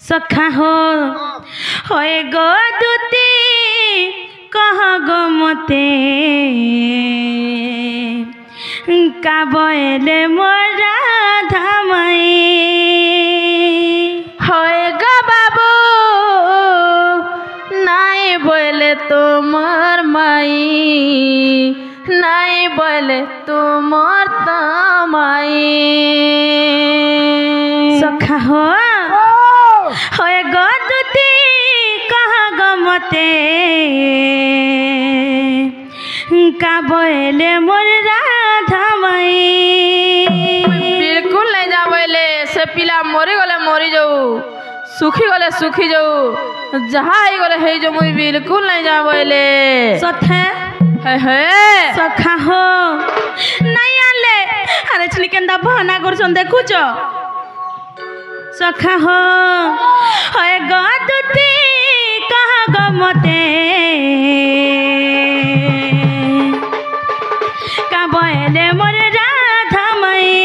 सखा हो होए गो दुती कह गो मते का बोले मोरा धामाई होए गो बाबू नाई बोले तुमर माई नाई बोले तुमर तमाई सखा हो होए गो दुती कह गो मते का बोले मोर राधामाई बिल्कुल नहीं जा बोले से पिला मरी गले मरी जाऊ सुखी गले सुखी जाऊ जहाँ ही गले है जो मुई बिल्कुल नहीं जा बोले सथे है सखा हो नहीं आले अरे छनी केंदा बहाना करछन देखुछ सखा हो होए गो दुती कह गो मते का बोले मोर राधामाई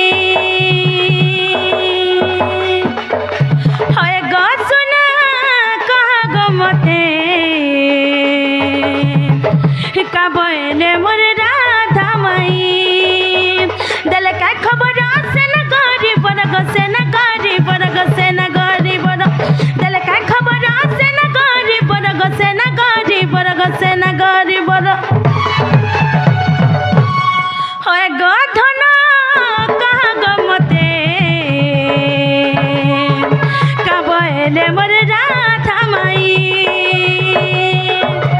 होए गो सुना कह गो मते का बोले मोर राधामाई दल का खबर से न गरी बरग से न गरी बरग से न गरी बरग दल का खबर से न गरी बरग से न गरी बरग से न गरी बरग होए गो धन कह गो मते का बोले मोर राधामाई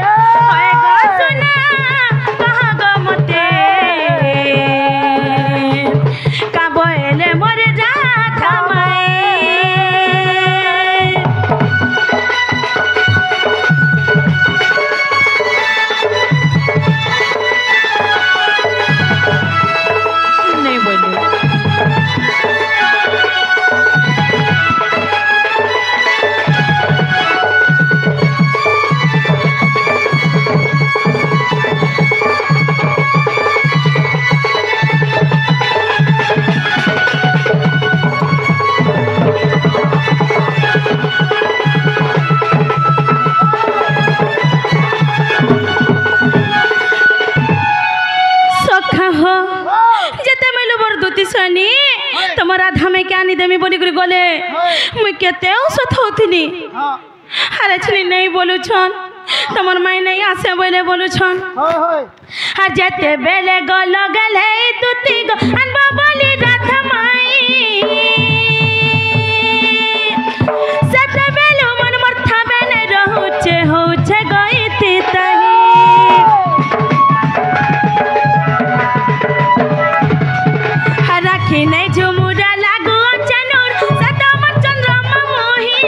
होए गो सुना कह गो मते का बोले मोर राधामाई नहीं बोले सखा हो जेते मिलु मोर दुती सनी तुम राधा में क्या नहीं देमी बोली गले मुई केते औसत होथिनी अरे छनी नहीं बोलू छन तमर माई नहीं आसे बोले बोलू छन आ जेते बेले गल गले दुती गो अनबा बोली राधा माई सते बेलु मन मरथा बेने रहूचे होचे गईती तही राखी नहीं झुमुरा लागू चनूर सतमर चंद्रमा मोही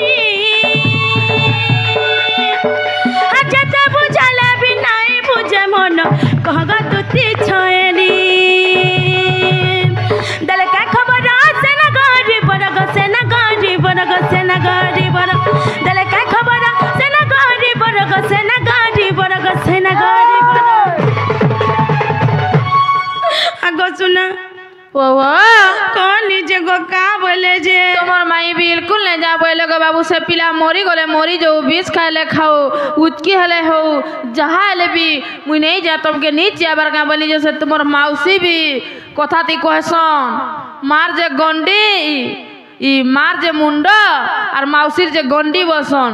जते बुझाले भी नहीं बुझे मन कह ग दुती छेली दल का खबर से न गरी बरग से न गरी बरग से न गरी बरग दल का खबर से न गरी बरग से न गरी बरग से न गरी बरग आगो सुना कौन नीचे को का बोले जे तुम्हार माई बिल्कुल नहीं जा बोले गो बाबू से पिला मरी गले मरी जाऊ बीस खाए खाओ उचकी हले हो जहाँ हले भी मुई नहीं जा तुमके नीच जाबार का बनी जैसे तुम्हार मौसी भी कथा ती कहसन मार जे गंडी ई मार जे मुंड और मौसीर जे गंडी बसन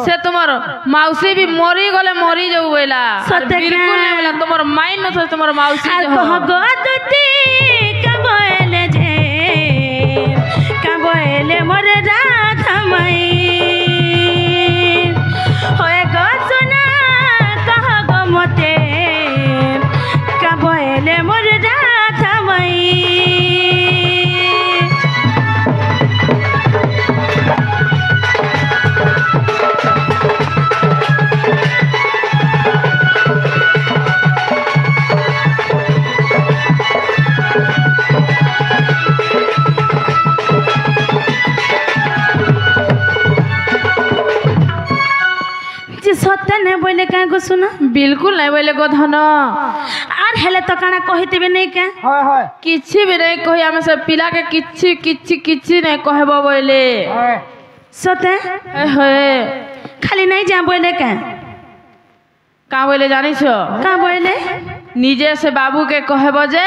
से तुम्हार मौसी भी मरी गले मरी जाऊ बोला बिल्कुल नहीं बोला तुम्हार माई न सोच तुम्हार मौसी कह गो दुती का बोले जे का बोले मोर राधामाई होए गो सुना कह गो मते का बोले मोर राधामाई बोले क्या को सुना बिल्कुल नहीं बोले गो धन आर हेले तो काना कहितबे नहीं के किछि भी नहीं कहि हम सब पिला के किछि किछि किछि नहीं कहबो बोले सते हे खाली नहीं जा बोले क्या का बोले जानी छो का बोले निजे से बाबू के कहे बजे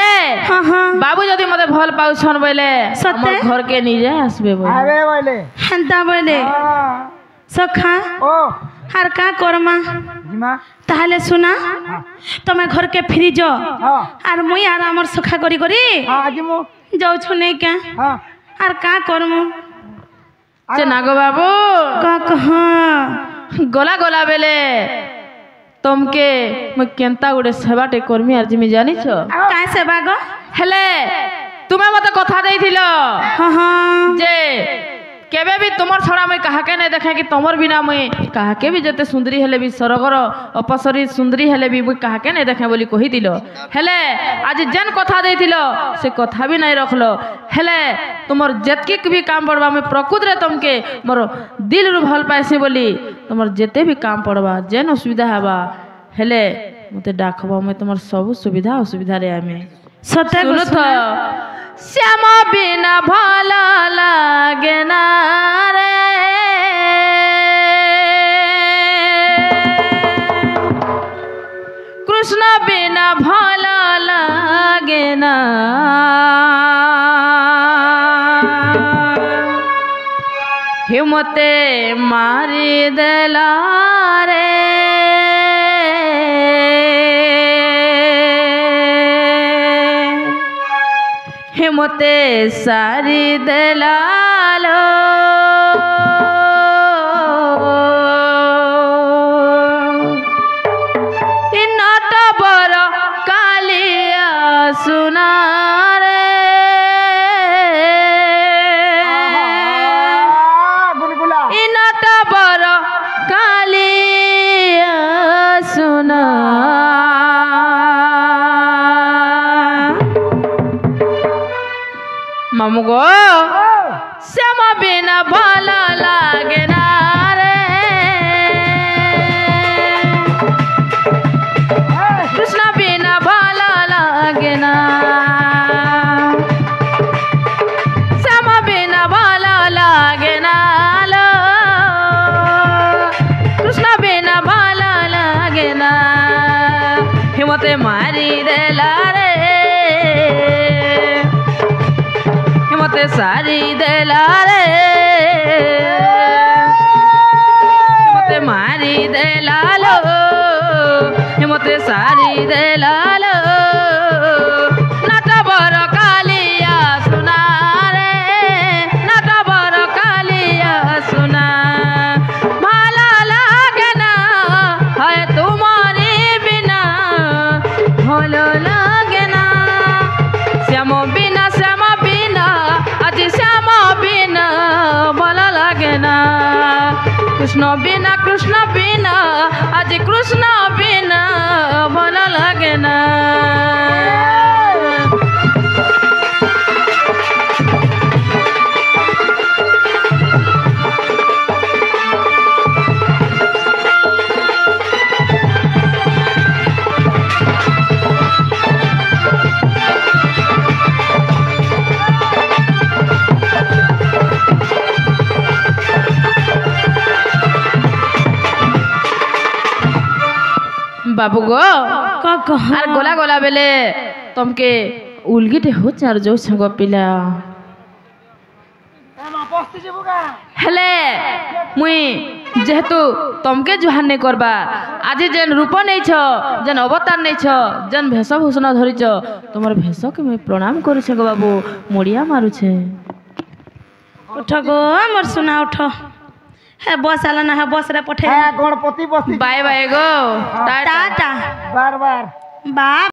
हाँ हाँ बाबू जदि मते भल पाउछन बोले सते? हमर घर के निजे आसबे बोले अरे बोले हेंता बोले सखा ओ हार का करमा जिमा ताहले सुना तमे घर के फ्रिज हाँ आर मुई आर हमर सखा करी करी हाँ आज मु जाऊ छु नहीं क्या हाँ आर का करमु जे नागो बाबू का कहा गला गला बेले तुमके मैं केंता गुडे सेवाटे कर्मी आर जिमी जानी छो काय से बागो हेले तुमे मते कथा देइथिलो हाँ हाँ जे केबे भी तुमर छड़ा मैं काहाके नहीं देखे कि तुमर बिना मैं काहाके भी जते सुंदरी हेले भी सरगर अपसरी सुंदरी हेले भी मैं काहाके नहीं देखे बोली कही दिलो हेले आज जेन कथा देइथिलो से कथा भी नहीं रखलो हेले तुमर जेतकी भी काम पड़बा मैं प्रकृत रे तुमके मोर दिल रु भल पाइसी बोली तुमर जेते भी काम पड़बा जेन असुविधा हबा हेले मते डाकबा मैं तुमर सब सुविधा असुविधा रे आमे सते सुनो तो श्यामा बिना भला लागे ना रे कृष्ण बिना भला लागे ना हिम्मते मारी देला रे हिम्मते सारी दलालो इन्नट बर कालिया सुना रे गुलगुला इन्नट बर कालिया सुना मामू गो श्यामा बिना भला लागे ना रे कृष्ण बिना भला लागे ना श्यामा बिना भला लागे ना लो कृष्ण बिना भला लागे ना हिम्मते मारी देला रे हिम्मते सारी देला रे हिम्मते मारी देला लो हिम्मते सारी देला लो नट बर कालिया सुना रे नट बर कालिया सुना भाला लागे ना है तुम्हारे बिना भलो लागे ना श्यामो बिना आज श्यामा बिना भला लागे ना कृष्ण बिना आज कृष्ण बिना भला लागे ना बाबू गो का कहा आर गोला गोला बेले तुमके उलगिटे हो चार जो संग पिला बस्ती जेबुगा हेले मुई जेहेतु तुमके जुहान नहीं करबा आज जेन रूप नहीं छ जेन अवतार नहीं छ जेन वेशभूषण धरी छ तुमर भेष के मैं प्रणाम करू छ गो बाबू मुड़िया मारू छे उठ गो मोर सुना उठ है बस आला ना है बस रे पठे गणपति बस्ती बाय बाय गो टाटा टाटा बार बार बाप